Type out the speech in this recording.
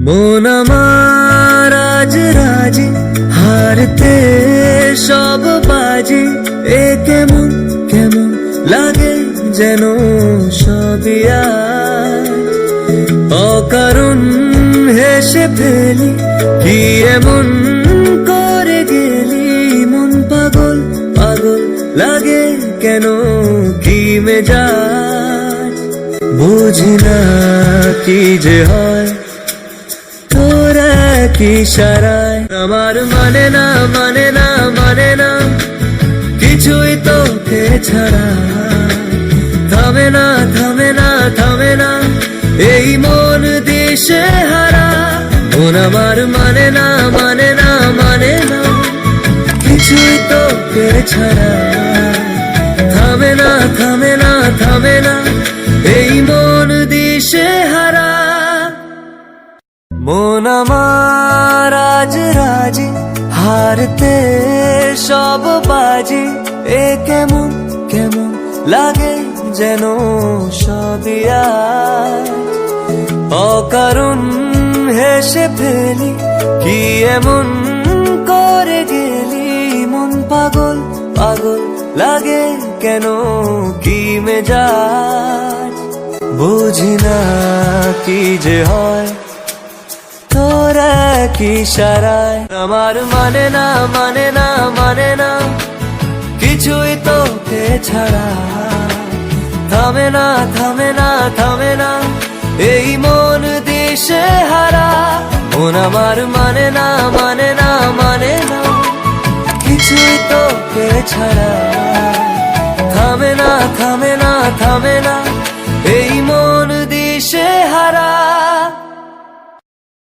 মন আমার আজ রাজি, হারতে সব বাজি। এ কেমন কেমন লাগে যেন সবই আজ। অকারণ হেসে ফেলি, কি এমন করে গেলি। মন পাগল পাগল লাগে কেন, কি মেজাজ। বুঝি না কি যে হয় তোরা কি সারায়। আমার মানে না মানে না মানে না কিছুই তোকে ছাড়া। থামে না থামে না থামে না এই মন দিশে হারা। মন আমার মানে না মানে না মানে না কিছুই তোকে ছাড়া। থামে না থামে না থামে না এই মন দিশে হারা। মন আমার আজ রাজি, হারতে সব বাজি। এ কেমন কেমন লাগে যেন সবই আজ। অকারণ হেসে ফেলি, কি এমন করে গেলি। মন পাগল পাগল লাগে কেন, কি মেজাজ। বুঝি না কি যে হয় তোরা কি সারায়। আমার মানে না মানে না মানে না কিছুই তোকে ছাড়া। থামে না থামে না থামে না এই মন দিশে হারা। মন আমার মানে না মানে না মানে না কিছুই তোকে ছাড়া। থামে না থামে না থামে না এই মন দিশে হারা।